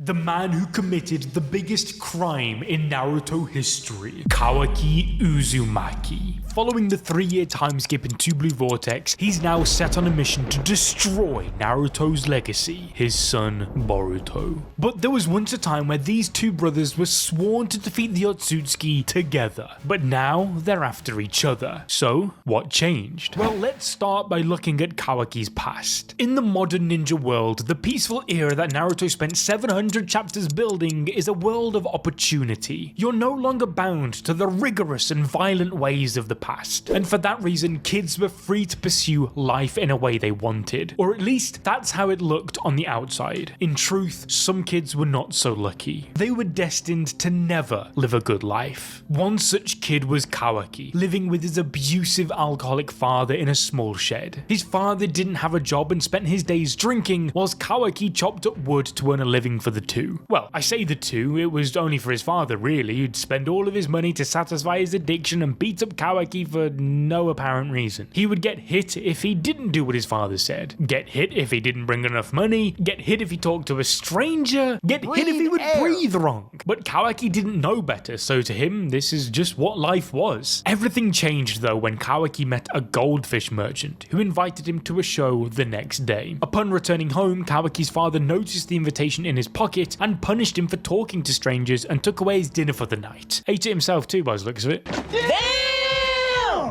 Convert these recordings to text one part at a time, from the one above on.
The man who committed the biggest crime in Naruto history, Kawaki Uzumaki. Following the 3-year time skip in 2 Blue Vortex, he's now set on a mission to destroy Naruto's legacy, his son Boruto. But there was once a time where these two brothers were sworn to defeat the Otsutsuki together, but now they're after each other. So, what changed? Well, let's start by looking at Kawaki's past. In the modern ninja world, the peaceful era that Naruto spent 700 chapters building is a world of opportunity. You're no longer bound to the rigorous and violent ways of the past, and for that reason, kids were free to pursue life in a way they wanted, or at least that's how it looked on the outside. In truth, some kids were not so lucky. They were destined to never live a good life. One such kid was Kawaki, living with his abusive alcoholic father in a small shed. His father didn't have a job and spent his days drinking, whilst Kawaki chopped up wood to earn a living for the two. Well, I say the two, it was only for his father really, who'd spend all of his money to satisfy his addiction and beat up Kawaki for no apparent reason. He would get hit if he didn't do what his father said, get hit if he didn't bring enough money, get hit if he talked to a stranger, get hit if he would breathe wrong. But Kawaki didn't know better, so to him, this is just what life was. Everything changed though when Kawaki met a goldfish merchant who invited him to a show the next day. Upon returning home, Kawaki's father noticed the invitation in his pocket and punished him for talking to strangers and took away his dinner for the night. Ate it himself too by the looks of it.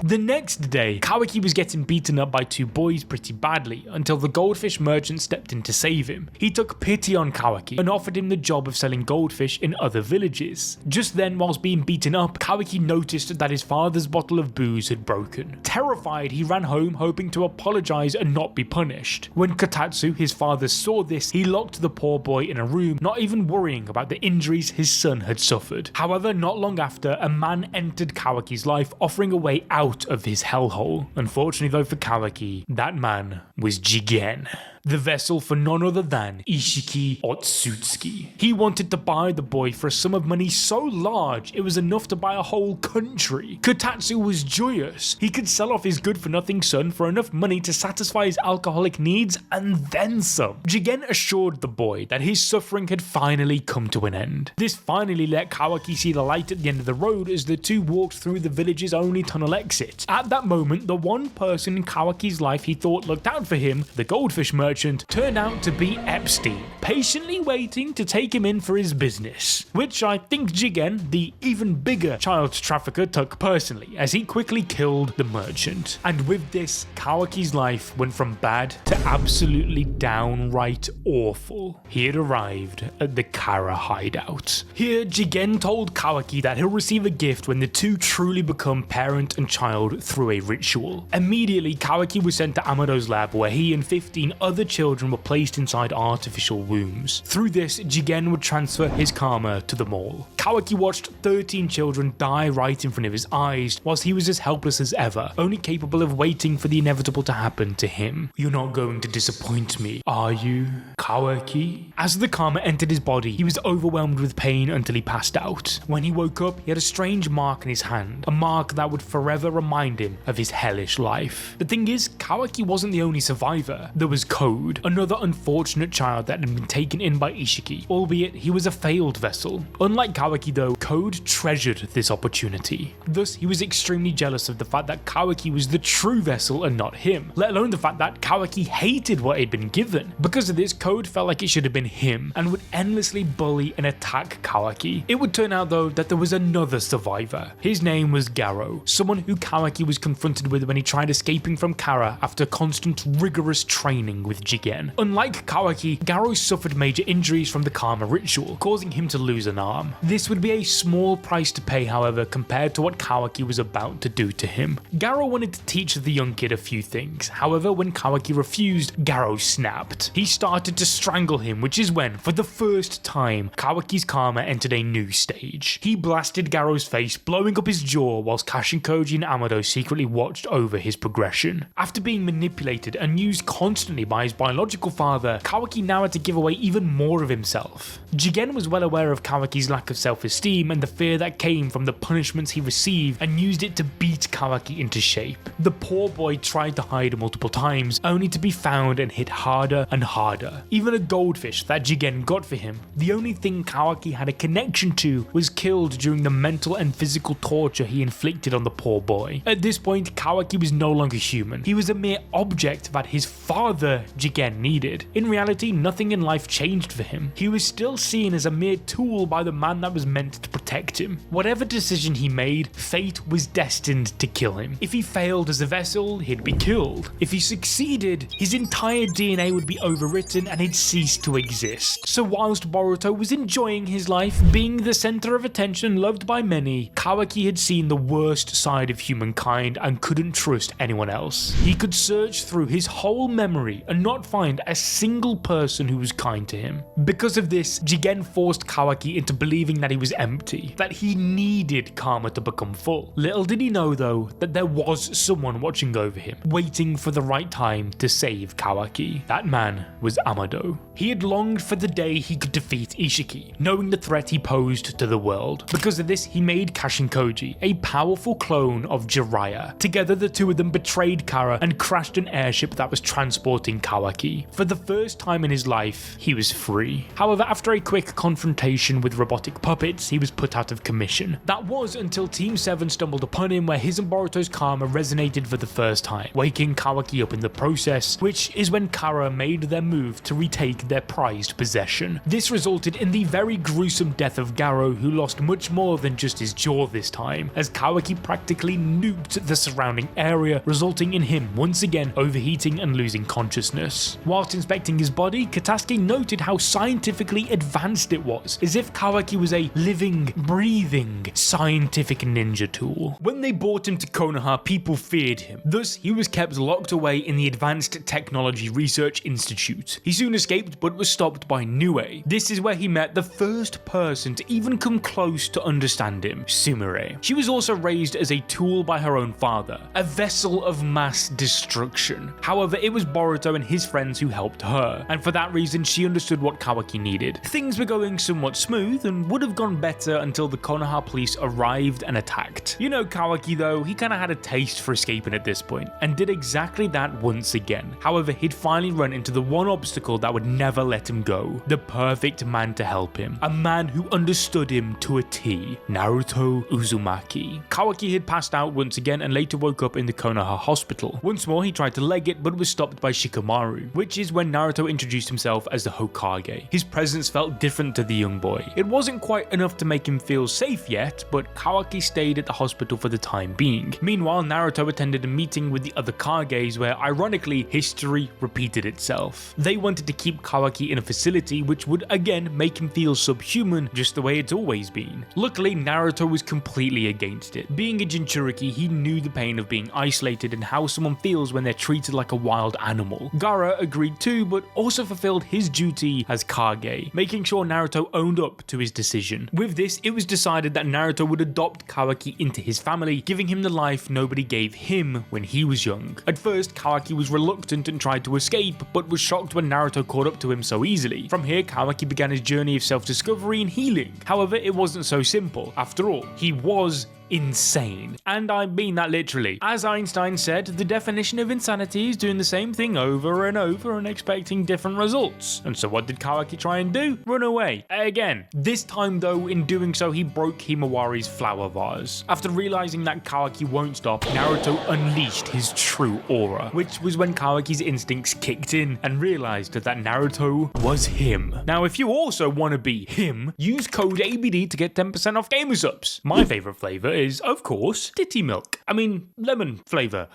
The next day, Kawaki was getting beaten up by two boys pretty badly until the goldfish merchant stepped in to save him. He took pity on Kawaki and offered him the job of selling goldfish in other villages. Just then, whilst being beaten up, Kawaki noticed that his father's bottle of booze had broken. Terrified, he ran home hoping to apologize and not be punished. When Kotatsu, his father, saw this, he locked the poor boy in a room, not even worrying about the injuries his son had suffered. However, not long after, a man entered Kawaki's life, offering a way out of his hellhole. Unfortunately though for Kawaki, that man was Jigen, the vessel for none other than Isshiki Otsutsuki. He wanted to buy the boy for a sum of money so large it was enough to buy a whole country. Kotatsu was joyous. He could sell off his good-for-nothing son for enough money to satisfy his alcoholic needs and then some. Jigen assured the boy that his suffering had finally come to an end. This finally let Kawaki see the light at the end of the road as the two walked through the village's only tunnel exit. At that moment, the one person in Kawaki's life he thought looked out for him, the goldfish merchant, turned out to be Epstein, patiently waiting to take him in for his business, which I think Jigen, the even bigger child trafficker, took personally, as he quickly killed the merchant. And with this, Kawaki's life went from bad to absolutely downright awful. He had arrived at the Kara hideout. Here, Jigen told Kawaki that he'll receive a gift when the two truly become parent and child through a ritual. Immediately, Kawaki was sent to Amado's lab where he and 15 other children were placed inside artificial wombs. Through this, Jigen would transfer his karma to them all. Kawaki watched 13 children die right in front of his eyes, whilst he was as helpless as ever, only capable of waiting for the inevitable to happen to him. You're not going to disappoint me, are you, Kawaki? As the karma entered his body, he was overwhelmed with pain until he passed out. When he woke up, he had a strange mark in his hand, a mark that would forever remind him of his hellish life. The thing is, Kawaki wasn't the only survivor. There was Code, another unfortunate child that had been taken in by Isshiki, albeit he was a failed vessel. Unlike Kawaki though, Code treasured this opportunity. Thus, he was extremely jealous of the fact that Kawaki was the true vessel and not him, let alone the fact that Kawaki hated what he'd been given. Because of this, Code felt like it should have been him, and would endlessly bully and attack Kawaki. It would turn out though that there was another survivor. His name was Garo, someone who Kawaki was confronted with when he tried escaping from Kara after constant rigorous training with Jigen. Unlike Kawaki, Garo suffered major injuries from the karma ritual, causing him to lose an arm. This would be a small price to pay, however, compared to what Kawaki was about to do to him. Garo wanted to teach the young kid a few things, however, when Kawaki refused, Garo snapped. He started to strangle him, which is when, for the first time, Kawaki's karma entered a new stage. He blasted Garo's face, blowing up his jaw, whilst Kashinkoji and Amado secretly watched over his progression. After being manipulated and used constantly by his biological father, Kawaki now had to give away even more of himself. Jigen was well aware of Kawaki's lack of self-esteem and the fear that came from the punishments he received and used it to beat Kawaki into shape. The poor boy tried to hide multiple times, only to be found and hit harder and harder. Even a goldfish that Jigen got for him, the only thing Kawaki had a connection to, was killed during the mental and physical torture he inflicted on the poor boy. At this point, Kawaki was no longer human. He was a mere object that his father, Jigen, needed. In reality, nothing in life changed for him. He was still seen as a mere tool by the man that was meant to protect him. Whatever decision he made, fate was destined to kill him. If he failed as a vessel, he'd be killed. If he succeeded, his entire DNA would be overwritten and he'd cease to exist. So whilst Boruto was enjoying his life, being the center of attention, loved by many, Kawaki had seen the worst side of humankind and couldn't trust anyone else. He could search through his whole memory and not find a single person who was kind to him. Because of this, Jigen forced Kawaki into believing that he was empty, that he needed karma to become full. Little did he know though, that there was someone watching over him, waiting for the right time to save Kawaki. That man was Amado. He had longed for the day he could defeat Isshiki, knowing the threat he posed to the world. Because of this, he made Kashinkoji, a powerful clone of Jiraiya. Together, the two of them betrayed Kara and crashed an airship that was transporting Kawaki. For the first time in his life, he was free. However, after a quick confrontation with robotic puppets, he was put out of commission. That was until Team 7 stumbled upon him, where his and Boruto's karma resonated for the first time, waking Kawaki up in the process, which is when Kara made their move to retake their prized possession. This resulted in the very gruesome death of Garo, who lost much more than just his jaw this time, as Kawaki practically nuked the surrounding area, resulting in him once again overheating and losing consciousness. Whilst inspecting his body, Katasuki noted how scientifically advanced it was, as if Kawaki was a living, breathing, scientific ninja tool. When they brought him to Konoha, people feared him. Thus, he was kept locked away in the Advanced Technology Research Institute. He soon escaped, but was stopped by Nue. This is where he met the first person to even come close to understand him, Sumire. She was also raised as a tool by her own father, a vessel of mass destruction. However, it was Boruto and his friends who helped her, and for that reason she understood what Kawaki needed. Things were going somewhat smooth and would have gone better until the Konoha police arrived and attacked. You know Kawaki though, he kinda had a taste for escaping at this point, and did exactly that once again. However, he'd finally run into the one obstacle that would never let him go, the perfect man to help him, a man who understood him to a T, Naruto Uzumaki. Kawaki had passed out once again and later woke up in the Konoha hospital. Once more he tried to leg it but was stopped by Shikamaru, which is when Naruto introduced himself as the Hokage. His presence felt different to the young boy. It wasn't quite enough to make him feel safe yet, but Kawaki stayed at the hospital for the time being. Meanwhile, Naruto attended a meeting with the other Kages where, ironically, history repeated itself. They wanted to keep Kawaki in a facility which would again make him feel subhuman, just the way it's always been. Luckily, Naruto was completely against it. Being a Jinchuriki, he knew the pain of being isolated and how someone feels when they're treated like a wild animal. Gaara agreed too, but also fulfilled his duty as Kage, making sure Naruto owned up to his decision. With this, it was decided that Naruto would adopt Kawaki into his family, giving him the life nobody gave him when he was young. At first, Kawaki was reluctant and tried to escape, but was shocked when Naruto caught up to him so easily. From here, Kawaki began his journey of self-discovery and healing. However, it wasn't so simple. After all, he was insane. And I mean that literally. As Einstein said, the definition of insanity is doing the same thing over and over and expecting different results. And so what did Kawaki try and do? Run away. Again. This time though, in doing so, he broke Himawari's flower vase. After realizing that Kawaki won't stop, Naruto unleashed his true aura, which was when Kawaki's instincts kicked in and realized that Naruto was him. Now, if you also want to be him, use code ABD to get 10% off Gamer Subs. My favorite flavor is, of course, titty milk. I mean, lemon flavor.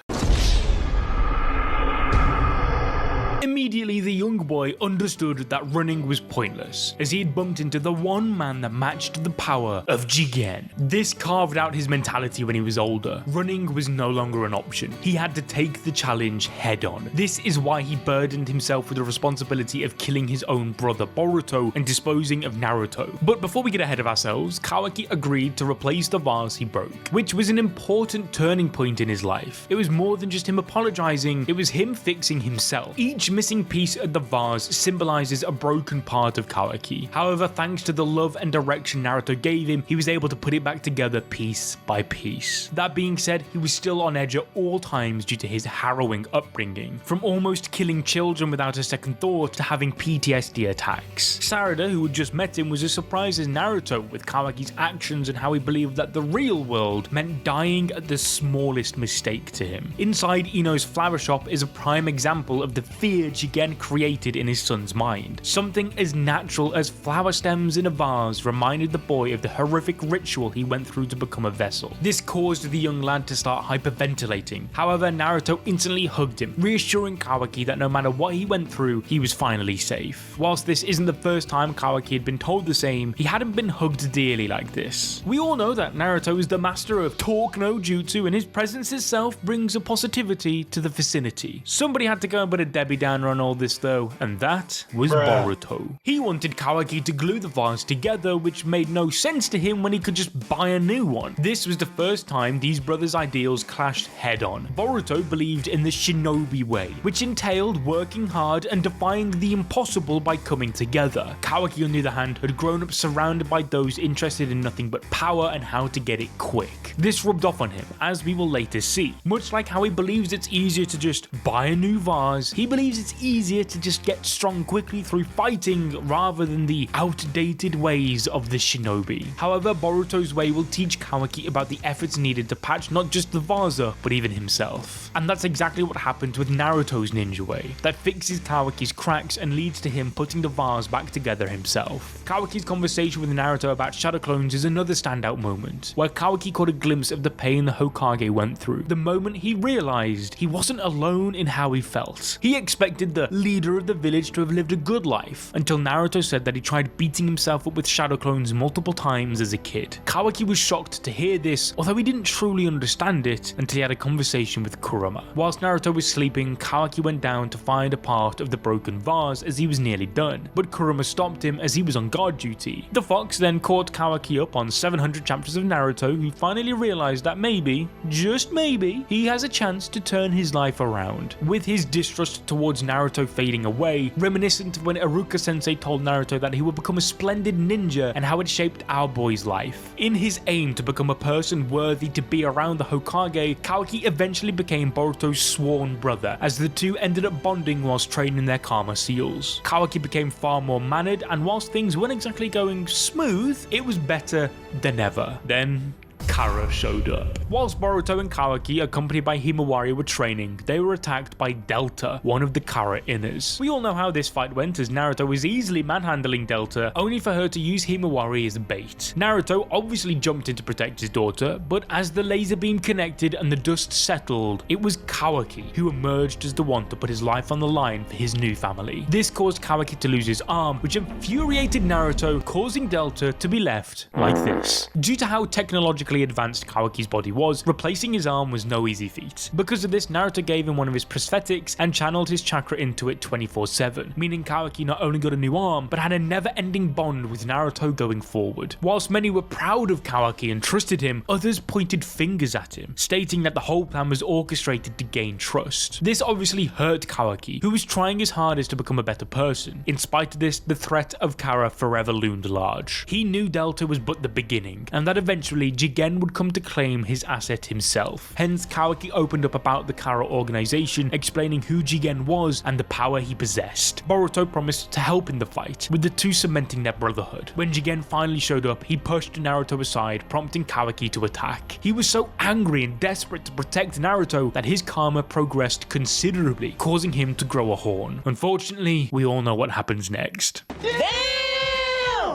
Immediately, the young boy understood that running was pointless, as he had bumped into the one man that matched the power of Jigen. This carved out his mentality when he was older. Running was no longer an option. He had to take the challenge head on. This is why he burdened himself with the responsibility of killing his own brother Boruto and disposing of Naruto. But before we get ahead of ourselves, Kawaki agreed to replace the vase he broke, which was an important turning point in his life. It was more than just him apologizing, it was him fixing himself. Each missing missing piece of the vase symbolizes a broken part of Kawaki. However, thanks to the love and direction Naruto gave him, he was able to put it back together piece by piece. That being said, he was still on edge at all times due to his harrowing upbringing, from almost killing children without a second thought to having PTSD attacks. Sarada, who had just met him, was as surprised as Naruto with Kawaki's actions and how he believed that the real world meant dying at the smallest mistake to him. Inside Ino's flower shop is a prime example of the fear Jigen created in his son's mind. Something as natural as flower stems in a vase reminded the boy of the horrific ritual he went through to become a vessel. This caused the young lad to start hyperventilating. However, Naruto instantly hugged him, reassuring Kawaki that no matter what he went through, he was finally safe. Whilst this isn't the first time Kawaki had been told the same, he hadn't been hugged dearly like this. We all know that Naruto is the master of talk no jutsu, and his presence itself brings a positivity to the vicinity. Somebody had to go and put a Debbie Downer on all this though, and that was Boruto. He wanted Kawaki to glue the vase together, which made no sense to him when he could just buy a new one. This was the first time these brothers' ideals clashed head on. Boruto believed in the shinobi way, which entailed working hard and defying the impossible by coming together. Kawaki, on the other hand, had grown up surrounded by those interested in nothing but power and how to get it quick. This rubbed off on him, as we will later see. Much like how he believes it's easier to just buy a new vase, he believes it's easier to just get strong quickly through fighting rather than the outdated ways of the shinobi. However, Boruto's way will teach Kawaki about the efforts needed to patch not just the vase up, but even himself. And that's exactly what happens with Naruto's ninja way, that fixes Kawaki's cracks and leads to him putting the vase back together himself. Kawaki's conversation with Naruto about shadow clones is another standout moment, where Kawaki caught a glimpse of the pain the Hokage went through, the moment he realized he wasn't alone in how he felt. He expected the leader of the village to have lived a good life, until Naruto said that he tried beating himself up with shadow clones multiple times as a kid. Kawaki was shocked to hear this, although he didn't truly understand it until he had a conversation with Kurama. Whilst Naruto was sleeping, Kawaki went down to find a part of the broken vase as he was nearly done, but Kurama stopped him as he was on guard duty. The fox then caught Kawaki up on 700 chapters of Naruto, who finally realized that maybe, just maybe, he has a chance to turn his life around. With his distrust towards Naruto fading away, reminiscent of when Iruka sensei told Naruto that he would become a splendid ninja and how it shaped our boy's life. In his aim to become a person worthy to be around the Hokage, Kawaki eventually became Boruto's sworn brother, as the two ended up bonding whilst training their Karma Seals. Kawaki became far more mannered, and whilst things weren't exactly going smooth, it was better than ever. Then Kara showed up. Whilst Boruto and Kawaki, accompanied by Himawari, were training, they were attacked by Delta, one of the Kara Inners. We all know how this fight went, as Naruto was easily manhandling Delta, only for her to use Himawari as bait. Naruto obviously jumped in to protect his daughter, but as the laser beam connected and the dust settled, it was Kawaki who emerged as the one to put his life on the line for his new family. This caused Kawaki to lose his arm, which infuriated Naruto, causing Delta to be left like this. Due to how technologically advanced Kawaki's body was, replacing his arm was no easy feat. Because of this, Naruto gave him one of his prosthetics and channeled his chakra into it 24/7, meaning Kawaki not only got a new arm, but had a never-ending bond with Naruto going forward. Whilst many were proud of Kawaki and trusted him, others pointed fingers at him, stating that the whole plan was orchestrated to gain trust. This obviously hurt Kawaki, who was trying his hardest to become a better person. In spite of this, the threat of Kara forever loomed large. He knew Delta was but the beginning, and that eventually Jigen would come to claim his asset himself. Hence, Kawaki opened up about the Kara organization, explaining who Jigen was and the power he possessed. Boruto promised to help in the fight, with the two cementing their brotherhood. When Jigen finally showed up, he pushed Naruto aside, prompting Kawaki to attack. He was so angry and desperate to protect Naruto that his karma progressed considerably, causing him to grow a horn. Unfortunately, we all know what happens next.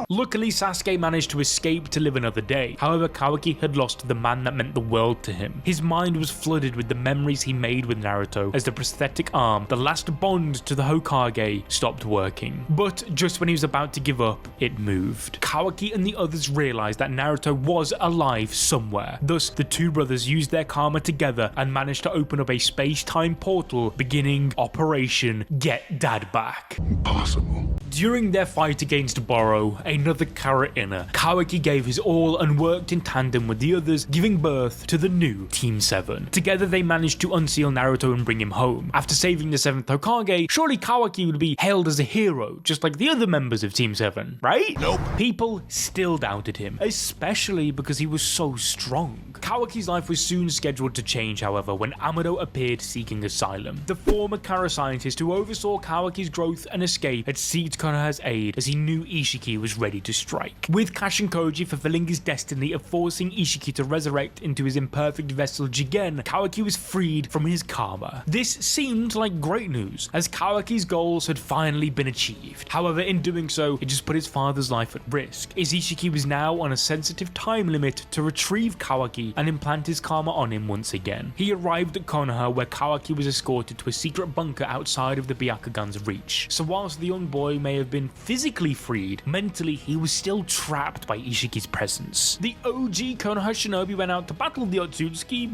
Luckily, Sasuke managed to escape to live another day. However, Kawaki had lost the man that meant the world to him. His mind was flooded with the memories he made with Naruto, as the prosthetic arm, the last bond to the Hokage, stopped working. But just when he was about to give up, it moved. Kawaki and the others realized that Naruto was alive somewhere. Thus, the two brothers used their karma together and managed to open up a space-time portal, beginning Operation Get Dad Back. Impossible. During their fight against Boro, a another Kara inner, Kawaki gave his all and worked in tandem with the others, giving birth to the new Team 7. Together they managed to unseal Naruto and bring him home. After saving the 7th Hokage, surely Kawaki would be hailed as a hero, just like the other members of Team 7, right? Nope. People still doubted him, especially because he was so strong. Kawaki's life was soon scheduled to change, however, when Amado appeared seeking asylum. The former Kara scientist who oversaw Kawaki's growth and escape had sought Konoha's aid as he knew Isshiki was ready to strike. With Kashin Koji fulfilling his destiny of forcing Isshiki to resurrect into his imperfect vessel Jigen, Kawaki was freed from his karma. This seemed like great news, as Kawaki's goals had finally been achieved. However, in doing so, it just put his father's life at risk, as Isshiki was now on a sensitive time limit to retrieve Kawaki and implant his karma on him once again. He arrived at Konoha, where Kawaki was escorted to a secret bunker outside of the Byakugan's reach. So whilst the young boy may have been physically freed, mentally he was still trapped by Ishiki's presence. The OG Konoha shinobi went out to battle the Otsutsuki.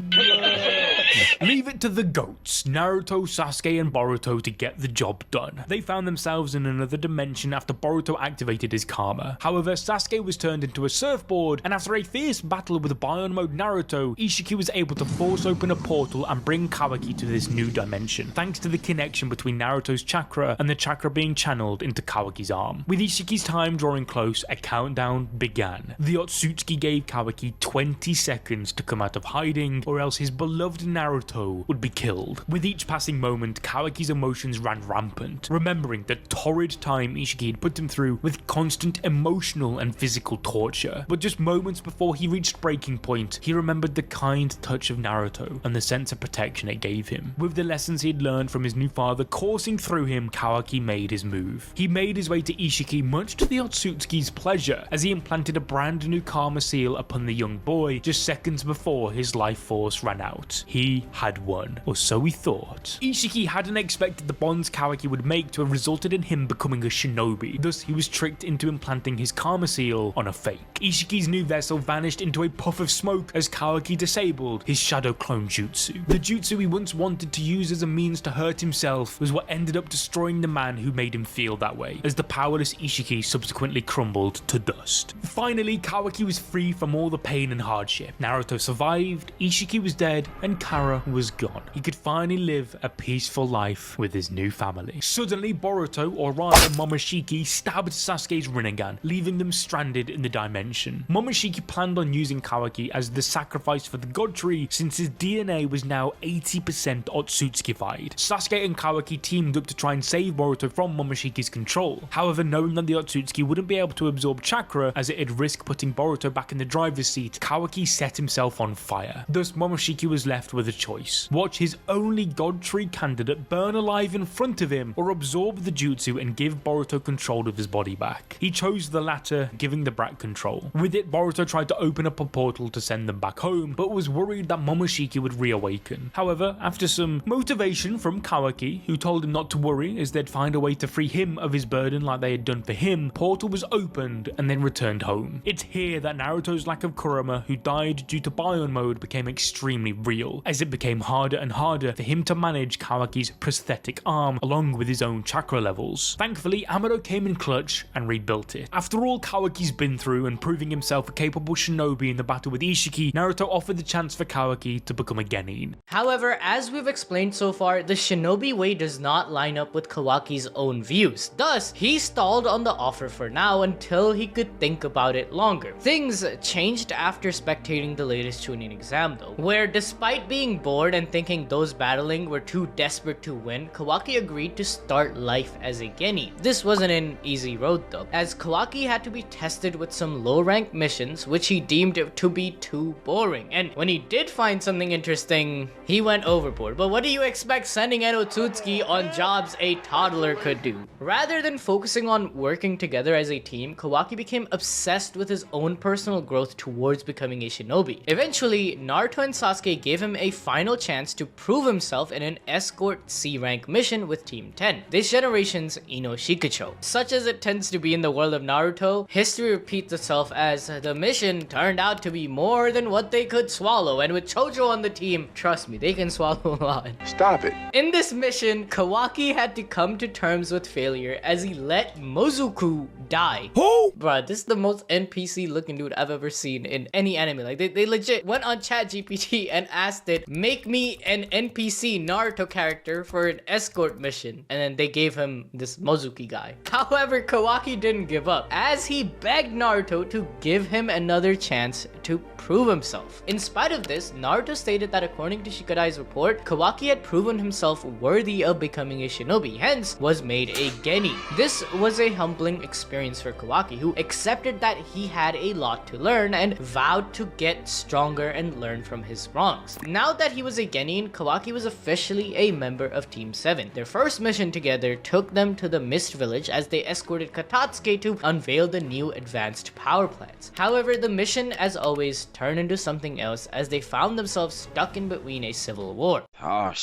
Leave it to the GOATs, Naruto, Sasuke and Boruto, to get the job done. They found themselves in another dimension after Boruto activated his karma. However, Sasuke was turned into a surfboard, and after a fierce battle with Bion Mode Naruto, Isshiki was able to force open a portal and bring Kawaki to this new dimension, thanks to the connection between Naruto's chakra and the chakra being channeled into Kawaki's arm. With Ishiki's time drawing close, a countdown began. The Otsutsuki gave Kawaki 20 seconds to come out of hiding, or else his beloved Naruto would be killed. With each passing moment, Kawaki's emotions ran rampant, remembering the torrid time Isshiki had put him through with constant emotional and physical torture. But just moments before he reached breaking point, he remembered the kind touch of Naruto and the sense of protection it gave him. With the lessons he had learned from his new father coursing through him, Kawaki made his move. He made his way to Isshiki, much to the Otsutsuki's pleasure, as he implanted a brand new karma seal upon the young boy just seconds before his life force ran out. He had won, or so he thought. Isshiki hadn't expected the bonds Kawaki would make to have resulted in him becoming a shinobi, thus he was tricked into implanting his karma seal on a fake. Ishiki's new vessel vanished into a puff of smoke as Kawaki disabled his shadow clone jutsu. The jutsu he once wanted to use as a means to hurt himself was what ended up destroying the man who made him feel that way, as the powerless Isshiki subsequently crumbled to dust. Finally, Kawaki was free from all the pain and hardship. Naruto survived, Isshiki was dead, and Kara was gone. He could finally live a peaceful life with his new family. Suddenly, Boruto, or rather Momoshiki, stabbed Sasuke's Rinnegan, leaving them stranded in the dimension. Momoshiki planned on using Kawaki as the sacrifice for the god tree, since his DNA was now 80% Otsutsukified. Sasuke and Kawaki teamed up to try and save Boruto from Momoshiki's control. However, knowing that the Otsutsuki wouldn't be able to absorb chakra, as it'd risk putting Boruto back in the driver's seat, Kawaki set himself on fire. Thus, Momoshiki was left with a choice: watch his only god tree candidate burn alive in front of him, or absorb the jutsu and give Boruto control of his body back. He chose the latter, giving the brat control. With it, Boruto tried to open up a portal to send them back home, but was worried that Momoshiki would reawaken. However, after some motivation from Kawaki, who told him not to worry as they'd find a way to free him of his burden like they had done for him, portal was opened and then returned home. It's here that Naruto's lack of Kurama, who died due to Bion Mode, became extremely real, as it became harder and harder for him to manage Kawaki's prosthetic arm along with his own chakra levels. Thankfully, Amado came in clutch and rebuilt it. After all Kawaki's been through and proving himself a capable shinobi in the battle with Isshiki, Naruto offered the chance for Kawaki to become a Genin. However, as we've explained so far, the shinobi way does not line up with Kawaki's own views. Thus, he stalled on the offer for now until he could think about it longer. Things changed after spectating the latest Chunin exam though, where despite being bored and thinking those battling were too desperate to win, Kawaki agreed to start life as a Genin. This wasn't an easy road though, as Kawaki had to be tested with some low-rank missions which he deemed to be too boring, and when he did find something interesting, he went overboard. But what do you expect sending an Otsutsuki on jobs a toddler could do? Rather than focusing on working together as a team, Kawaki became obsessed with his own personal growth towards becoming a shinobi. Eventually, Naruto and Sasuke gave him a final chance to prove himself in an escort C-rank mission with Team 10, this generation's Ino Shikucho. Such as it tends to be in the world of Naruto, history repeats itself as the mission turned out to be more than what they could swallow, and with Chojo on the team, trust me, they can swallow a lot. Stop it. In this mission, Kawaki had to come to terms with failure as he let Mozuku die. Who? Bruh, this is the most NPC looking dude I've ever seen in any anime. Like, they legit went on ChatGPT and asked it, make me an NPC Naruto character for an escort mission. And then they gave him this Mozuki guy. However, Kawaki didn't give up, as he begged Naruto to give him another chance to prove himself. In spite of this, Naruto stated that according to Shikadai's report, Kawaki had proven himself worthy of becoming a shinobi, hence was made a Genin. This was a humbling experience for Kawaki, who accepted that he had a lot to learn and vowed to get stronger and learn from his wrongs. Now that he was a Genin, Kawaki was officially a member of Team 7. Their first mission together took them to the Mist Village as they escorted Katatsuke to unveil the new advanced power plants. However, the mission, as always, turned into something else as they found themselves stuck in between a civil war. Oh,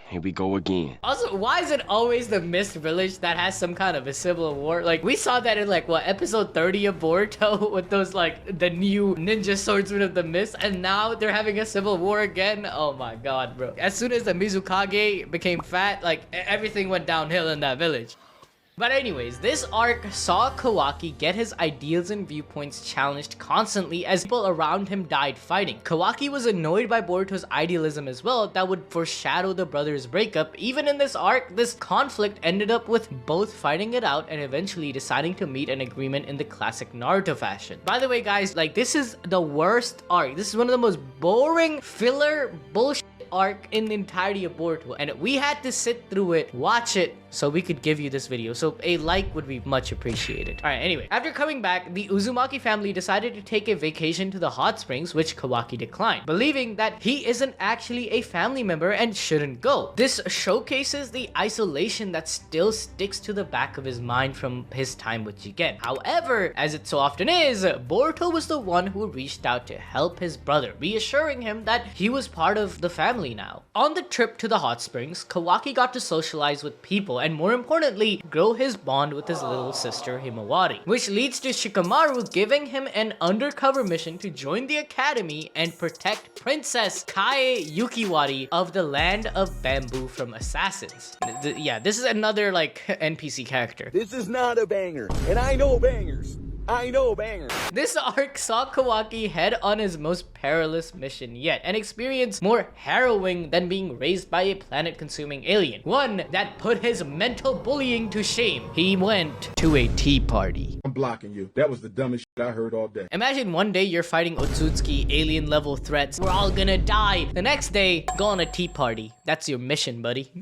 here we go again. Also, why is it always the Mist Village that has some kind of a civil war? Like, we saw that in like, what, episode 30 of Boruto with those like the new ninja swordsmen of the mist, and now they're having a civil war again? Oh my god, bro. As soon as the Mizukage became fat, like everything went downhill in that village. But anyways, this arc saw Kawaki get his ideals and viewpoints challenged constantly as people around him died fighting. Kawaki was annoyed by Boruto's idealism as well that would foreshadow the brothers' breakup. Even in this arc, this conflict ended up with both fighting it out and eventually deciding to meet an agreement in the classic Naruto fashion. By the way guys, like, this is the worst arc. This is one of the most boring filler bullshit arc in the entirety of Boruto, and we had to sit through it, watch it, so we could give you this video. So a like would be much appreciated. Alright, anyway, after coming back, the Uzumaki family decided to take a vacation to the hot springs, which Kawaki declined, believing that he isn't actually a family member and shouldn't go. This showcases the isolation that still sticks to the back of his mind from his time with Jigen. However, as it so often is, Boruto was the one who reached out to help his brother, reassuring him that he was part of the family now. On the trip to the hot springs, Kawaki got to socialize with people and, more importantly, grow his bond with his little sister Himawari, which leads to Shikamaru giving him an undercover mission to join the academy and protect Princess Kae Yukiwari of the land of bamboo from assassins. Yeah, this is another like NPC character. This is not a banger, and I know bangers. I know bangers. This arc saw Kawaki head on his most perilous mission yet and experience more harrowing than being raised by a planet-consuming alien. One that put his mental bullying to shame. He went to a tea party. I'm blocking you. That was the dumbest shit I heard all day. Imagine one day you're fighting Otsutsuki, alien level threats. We're all gonna die. The next day, go on a tea party. That's your mission, buddy.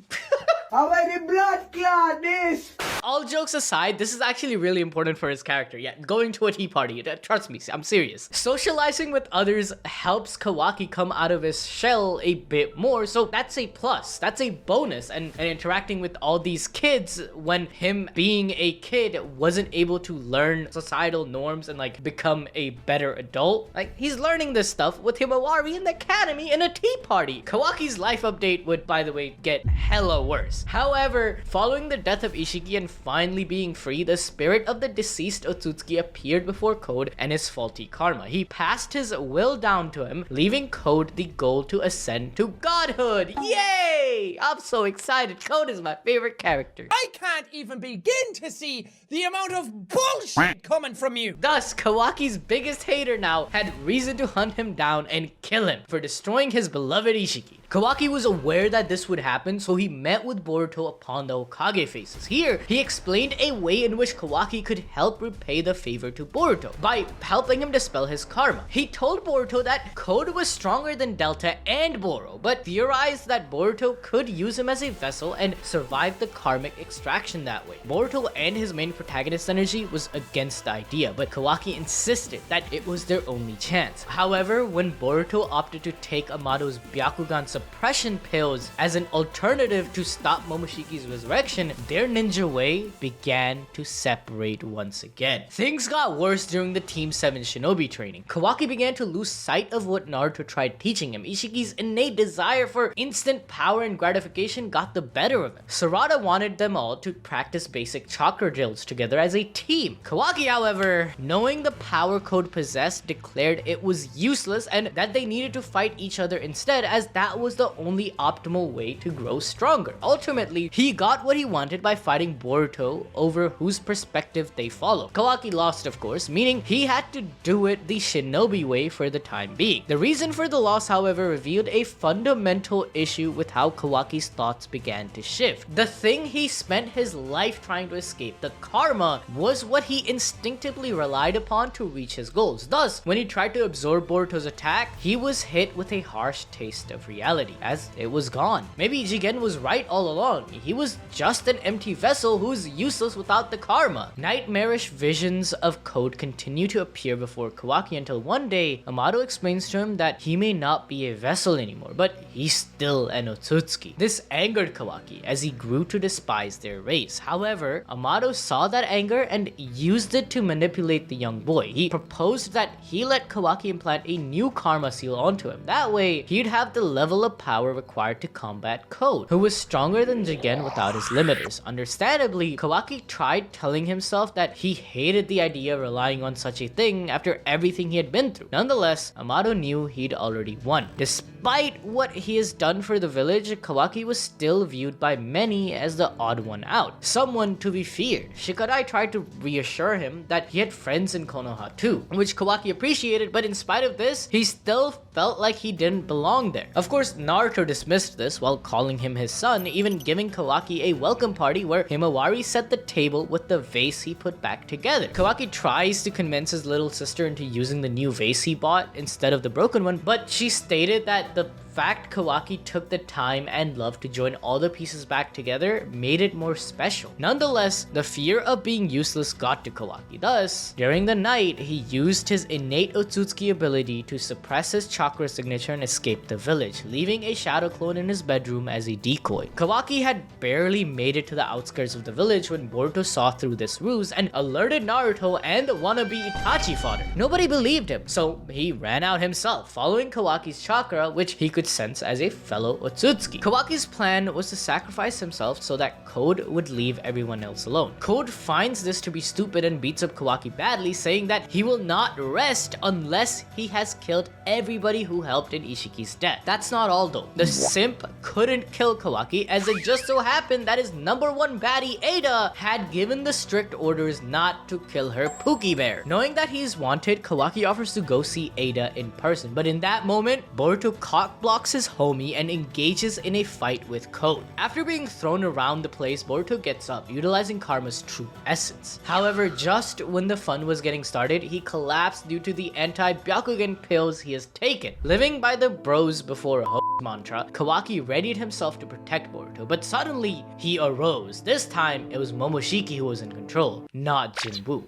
How many blood clot this? All jokes aside, this is actually really important for his character. Yeah, going to a tea party, trust me, I'm serious. Socializing with others helps Kawaki come out of his shell a bit more, so that's a plus, that's a bonus. And interacting with all these kids when him being a kid wasn't able to learn societal norms and like become a better adult. Like, he's learning this stuff with Himawari in the academy in a tea party. Kawaki's life update would, by the way, get hella worse. However, following the death of Isshiki and finally being free, the spirit of the deceased Otsutsuki appeared before Code and his faulty karma. He passed his will down to him, leaving Code the goal to ascend to godhood. Yay! I'm so excited. Code is my favorite character. I can't even begin to see the amount of bullshit coming from you. Thus, Kawaki's biggest hater now had reason to hunt him down and kill him for destroying his beloved Isshiki. Kawaki was aware that this would happen, so he met with Boruto upon the Hokage faces. Here, he explained a way in which Kawaki could help repay the favor to Boruto by helping him dispel his karma. He told Boruto that Code was stronger than Delta and Boro, but theorized that Boruto could use him as a vessel and survive the karmic extraction that way. Boruto and his main protagonist energy was against the idea, but Kawaki insisted that it was their only chance. However, when Boruto opted to take Amato's Byakugan suppression pills as an alternative to stop stop Momoshiki's resurrection, their ninja way began to separate once again. Things got worse during the Team 7 shinobi training. Kawaki began to lose sight of what Naruto tried teaching him. Isshiki's innate desire for instant power and gratification got the better of him. Sarada wanted them all to practice basic chakra drills together as a team. Kawaki, however, knowing the power code possessed, declared it was useless and that they needed to fight each other instead, as that was the only optimal way to grow stronger. Ultimately, he got what he wanted by fighting Boruto over whose perspective they followed. Kawaki lost, of course, meaning he had to do it the shinobi way for the time being. The reason for the loss, however, revealed a fundamental issue with how Kawaki's thoughts began to shift. The thing he spent his life trying to escape, the karma, was what he instinctively relied upon to reach his goals. Thus, when he tried to absorb Boruto's attack, he was hit with a harsh taste of reality, as it was gone. Maybe Jigen was right all along. He was just an empty vessel who's useless without the karma. Nightmarish visions of code continue to appear before Kawaki until one day, Amado explains to him that he may not be a vessel anymore, but he's still an Otsutsuki. This angered Kawaki as he grew to despise their race. However, Amado saw that anger and used it to manipulate the young boy. He proposed that he let Kawaki implant a new karma seal onto him. That way, he'd have the level of power required to combat Code, who was stronger than Jigen without his limiters. Understandably, Kawaki tried telling himself that he hated the idea of relying on such a thing after everything he had been through. Nonetheless, Amado knew he'd already won. Despite what he has done for the village, Kawaki was still viewed by many as the odd one out, someone to be feared. Shikadai tried to reassure him that he had friends in Konoha too, which Kawaki appreciated, but in spite of this, he still felt like he didn't belong there. Of course, Naruto dismissed this while calling him his son, even giving Kawaki a welcome party where Himawari set the table with the vase he put back together. Kawaki tries to convince his little sister into using the new vase he bought instead of the broken one, but she stated that the fact Kawaki took the time and love to join all the pieces back together made it more special. Nonetheless, the fear of being useless got to Kawaki. Thus, during the night, he used his innate Otsutsuki ability to suppress his chakra signature and escape the village, leaving a shadow clone in his bedroom as a decoy. Kawaki had barely made it to the outskirts of the village when Boruto saw through this ruse and alerted Naruto and the wannabe Itachi fodder. Nobody believed him, so he ran out himself, following Kawaki's chakra, which he could sense as a fellow Otsutsuki. Kawaki's plan was to sacrifice himself so that Code would leave everyone else alone. Code finds this to be stupid and beats up Kawaki badly, saying that he will not rest unless he has killed everybody who helped in Isshiki's death. That's not all though. The simp couldn't kill Kawaki, as it just so happened that his number one baddie, Ada, had given the strict orders not to kill her Pookie Bear. Knowing that he's wanted, Kawaki offers to go see Ada in person, but in that moment, Boruto cockblocks his homie and engages in a fight with Code. After being thrown around the place, Boruto gets up, utilizing karma's true essence. However, just when the fun was getting started, he collapsed due to the anti-Byakugan pills he has taken. Living by the bros before a mantra, Kawaki readied himself to protect Boruto, but suddenly he arose. This time, it was Momoshiki who was in control, not Jinbu.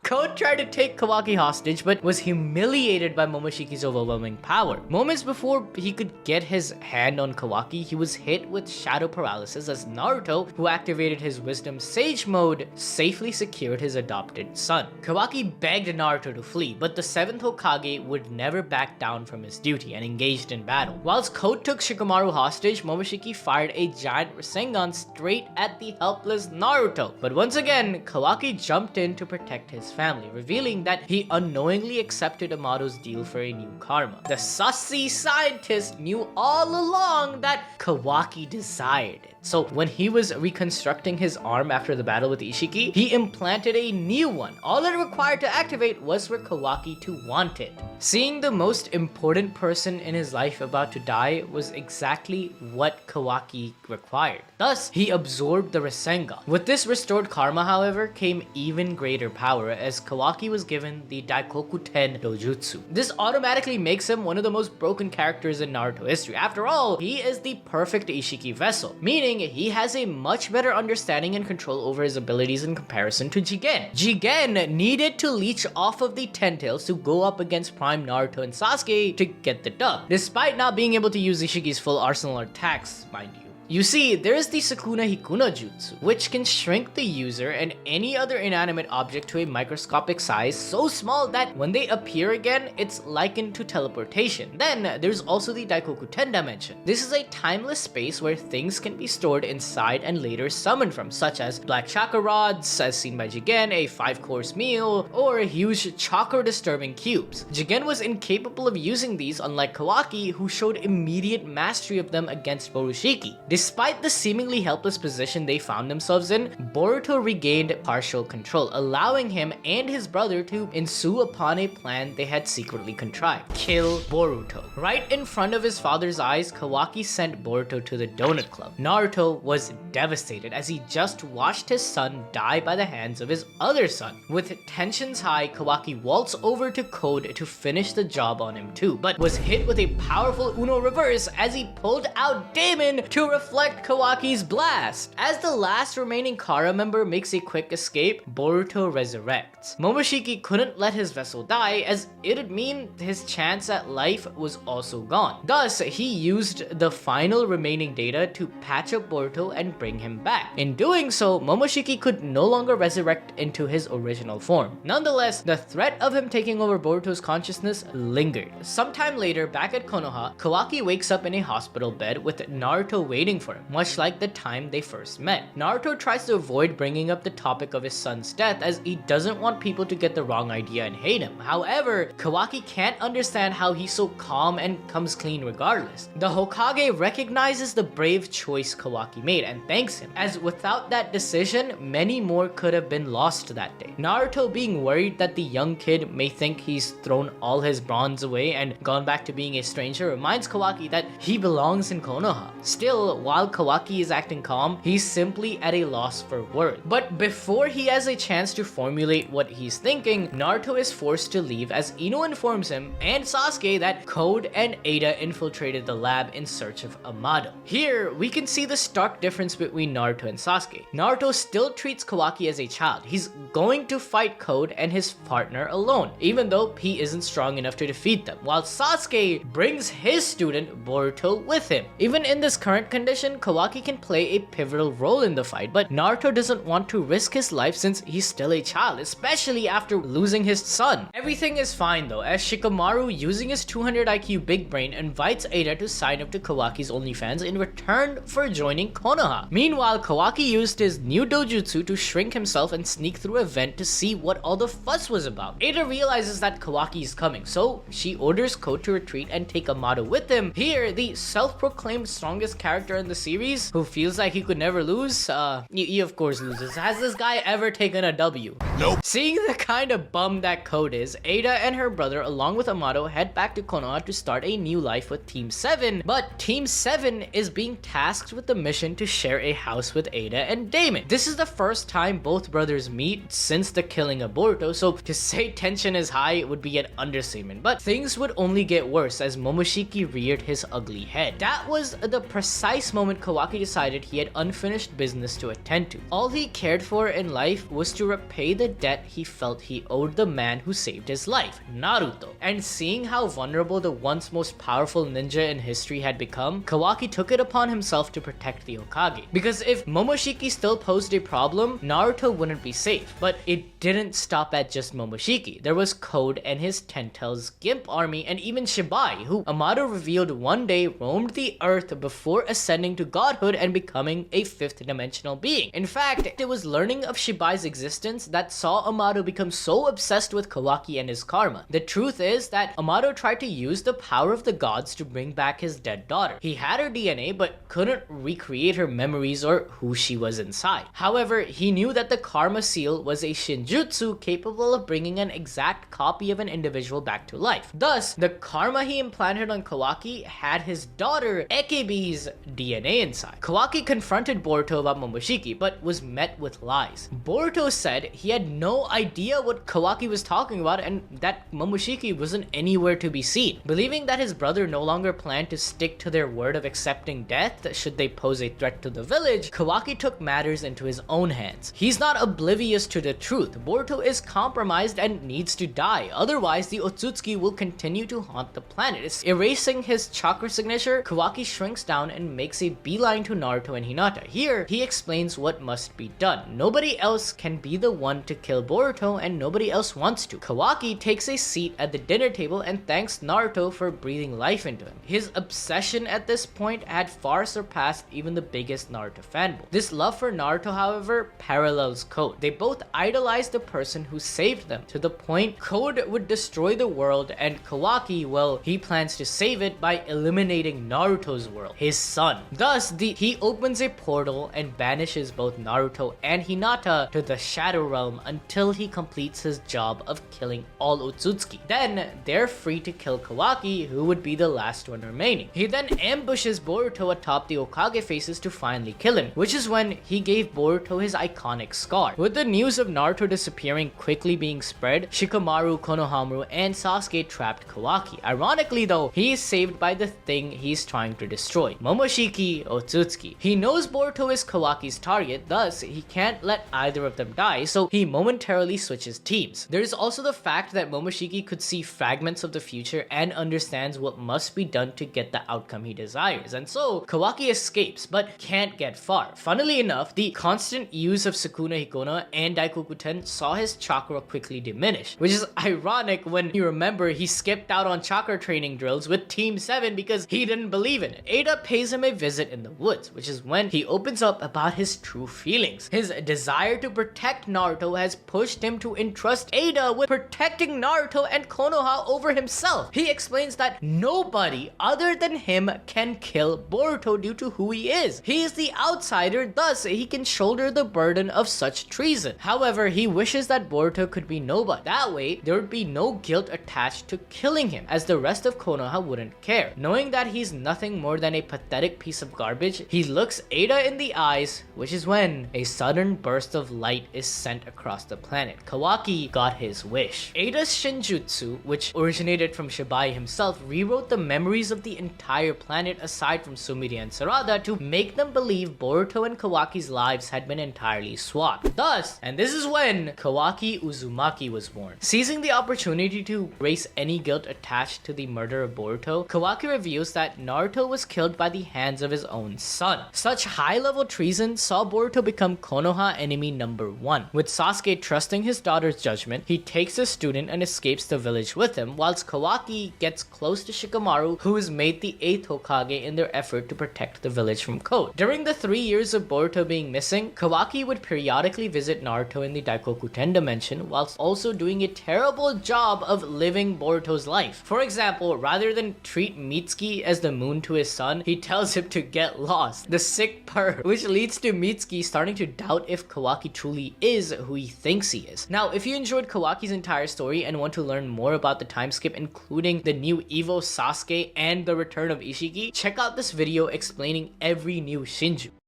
Code tried to take Kawaki hostage, but was humiliated by Momoshiki's overwhelming power. Moments before he could get his hand on Kawaki, he was hit with shadow paralysis as Naruto, who activated his wisdom sage mode, safely secured his adopted son. Kawaki begged Naruto to flee, but the 7th Hokage would never back down from his duty and engaged in battle. Whilst Code took Shikamaru hostage, Momoshiki fired a giant Rasengan straight at the helpless Naruto. But once again, Kawaki jumped in to protect his family, revealing that he unknowingly accepted Amado's deal for a new karma. The sussy scientist knew all along that Kawaki desired it. So when he was reconstructing his arm after the battle with Isshiki, he implanted a new one. All it required to activate was for Kawaki to want it. Seeing the most important person in his life about to die was exactly what Kawaki required. Thus, he absorbed the Rasengan. With this restored karma, however, came even greater power, as Kawaki was given the Daikoku Ten Dojutsu. This automatically makes him one of the most broken characters in Naruto history. After all, he is the perfect Isshiki vessel, meaning he has a much better understanding and control over his abilities in comparison to Jigen. Jigen needed to leech off of the Ten Tails to go up against Prime Naruto and Sasuke to get the dub, despite not being able to use Ishiki's full arsenal of attacks, mind you. You see, there's the Sukuna Hikuna Jutsu, which can shrink the user and any other inanimate object to a microscopic size so small that when they appear again, it's likened to teleportation. Then there's also the Daikoku 10 dimension. This is a timeless space where things can be stored inside and later summoned from, such as black chakra rods, as seen by Jigen, a 5-course meal, or huge chakra-disturbing cubes. Jigen was incapable of using these, unlike Kawaki, who showed immediate mastery of them against Borushiki. Despite the seemingly helpless position they found themselves in, Boruto regained partial control, allowing him and his brother to ensue upon a plan they had secretly contrived: kill Boruto. Right in front of his father's eyes, Kawaki sent Boruto to the Donut Club. Naruto was devastated as he just watched his son die by the hands of his other son. With tensions high, Kawaki waltzed over to Code to finish the job on him too, but was hit with a powerful Uno reverse as he pulled out Damon to reflect Kawaki's blast. As the last remaining Kara member makes a quick escape, Boruto resurrects. Momoshiki couldn't let his vessel die, as it'd mean his chance at life was also gone. Thus, he used the final remaining data to patch up Boruto and bring him back. In doing so, Momoshiki could no longer resurrect into his original form. Nonetheless, the threat of him taking over Boruto's consciousness lingered. Sometime later, back at Konoha, Kawaki wakes up in a hospital bed with Naruto waiting for him, much like the time they first met. Naruto tries to avoid bringing up the topic of his son's death as he doesn't want people to get the wrong idea and hate him. However, Kawaki can't understand how he's so calm and comes clean regardless. The Hokage recognizes the brave choice Kawaki made and thanks him, as without that decision, many more could have been lost that day. Naruto, being worried that the young kid may think he's thrown all his bronze away and gone back to being a stranger, reminds Kawaki that he belongs in Konoha. Still, while Kawaki is acting calm, he's simply at a loss for words. But before he has a chance to formulate what he's thinking, Naruto is forced to leave as Ino informs him and Sasuke that Code and Ada infiltrated the lab in search of Amado. Here, we can see the stark difference between Naruto and Sasuke. Naruto still treats Kawaki as a child. He's going to fight Code and his partner alone, even though he isn't strong enough to defeat them, while Sasuke brings his student Boruto with him. Even in this current condition, Kawaki can play a pivotal role in the fight, but Naruto doesn't want to risk his life since he's still a child, especially after losing his son. Everything is fine though, as Shikamaru, using his 200 IQ big brain, invites Ada to sign up to Kawaki's OnlyFans in return for joining Konoha. Meanwhile, Kawaki used his new dojutsu to shrink himself and sneak through a vent to see what all the fuss was about. Ada realizes that Kawaki is coming, so she orders Code to retreat and take Amado with him. Here, the self-proclaimed strongest character in the series, who feels like he could never lose, he of course loses. Has this guy ever taken a W? Nope. Seeing the kind of bum that Code is, Ada and her brother along with Amado head back to Konoha to start a new life with Team 7, but Team 7 is being tasked with the mission to share a house with Ada and Damon. This is the first time both brothers meet since the killing of Boruto, so to say tension is high would be an understatement, but things would only get worse as Momoshiki reared his ugly head. That was the precise moment Kawaki decided he had unfinished business to attend to. All he cared for in life was to repay the debt he felt he owed the man who saved his life, Naruto. And seeing how vulnerable the once most powerful ninja in history had become, Kawaki took it upon himself to protect the Hokage. Because if Momoshiki still posed a problem, Naruto wouldn't be safe. But it didn't stop at just Momoshiki. There was Code and his Ten Tails Gimp army, and even Shibai, who Amado revealed one day roamed the earth before ascending to godhood and becoming a fifth dimensional being. In fact, it was learning of Shibai's existence that saw Amado become so obsessed with Kawaki and his karma. The truth is that Amado tried to use the power of the gods to bring back his dead daughter. He had her DNA but couldn't recreate her memories or who she was inside. However, he knew that the karma seal was a shinjutsu capable of bringing an exact copy of an individual back to life. Thus, the karma he implanted on Kawaki had his daughter Ekebi's DNA inside. Kawaki confronted Boruto about Momoshiki but was met with lies. Boruto said he had no idea what Kawaki was talking about and that Momoshiki wasn't anywhere to be seen. Believing that his brother no longer planned to stick to their word of accepting death should they pose a threat to the village, Kawaki took matters into his own hands. He's not oblivious to the truth. Boruto is compromised and needs to die, otherwise the Otsutsuki will continue to haunt the planet. Erasing his chakra signature, Kawaki shrinks down and makes makes a beeline to Naruto and Hinata. Here, he explains what must be done. Nobody else can be the one to kill Boruto, and nobody else wants to. Kawaki takes a seat at the dinner table and thanks Naruto for breathing life into him. His obsession at this point had far surpassed even the biggest Naruto fanboy. This love for Naruto, however, parallels Code. They both idolize the person who saved them, to the point Code would destroy the world, and Kawaki, well, he plans to save it by eliminating Naruto's world, his son. Thus, he opens a portal and banishes both Naruto and Hinata to the Shadow Realm until he completes his job of killing all Otsutsuki. Then, they're free to kill Kawaki, who would be the last one remaining. He then ambushes Boruto atop the Hokage faces to finally kill him, which is when he gave Boruto his iconic scar. With the news of Naruto disappearing quickly being spread, Shikamaru, Konohamaru, and Sasuke trapped Kawaki. Ironically though, he is saved by the thing he's trying to destroy, Momoshiki Otsutsuki. He knows Boruto is Kawaki's target, thus he can't let either of them die, so he momentarily switches teams. There's also the fact that Momoshiki could see fragments of the future and understands what must be done to get the outcome he desires, and so Kawaki escapes but can't get far. Funnily enough, the constant use of Sukuna Hikona and Daikokuten saw his chakra quickly diminish, which is ironic when you remember he skipped out on chakra training drills with Team 7 because he didn't believe in it. Ada pays him a visit in the woods, which is when he opens up about his true feelings. His desire to protect Naruto has pushed him to entrust Ada with protecting Naruto and Konoha over himself. He explains that nobody other than him can kill Boruto due to who he is. He is the outsider, thus he can shoulder the burden of such treason. However, he wishes that Boruto could be nobody. That way, there would be no guilt attached to killing him, as the rest of Konoha wouldn't care. Knowing that he's nothing more than a pathetic piece of garbage, he looks Ada in the eyes, which is when a sudden burst of light is sent across the planet. Kawaki got his wish. Ada's Shinjutsu, which originated from Shibai himself, rewrote the memories of the entire planet aside from Sumire and Sarada to make them believe Boruto and Kawaki's lives had been entirely swapped. Thus, and this is when Kawaki Uzumaki was born. Seizing the opportunity to erase any guilt attached to the murder of Boruto, Kawaki reveals that Naruto was killed by the hands of his own son. Such high-level treason saw Boruto become Konoha enemy number 1. With Sasuke trusting his daughter's judgment, he takes a student and escapes the village with him, whilst Kawaki gets close to Shikamaru, who is made the 8th Hokage in their effort to protect the village from Code. During the 3 years of Boruto being missing, Kawaki would periodically visit Naruto in the Daikokuten dimension, whilst also doing a terrible job of living Boruto's life. For example, rather than treat Mitsuki as the moon to his son, he tells him to get lost. The sick purr, which leads to Mitsuki starting to doubt if Kawaki truly is who he thinks he is. Now, if you enjoyed Kawaki's entire story and want to learn more about the time skip, including the new Evo Sasuke and the return of Isshiki, check out this video explaining every new Shinju.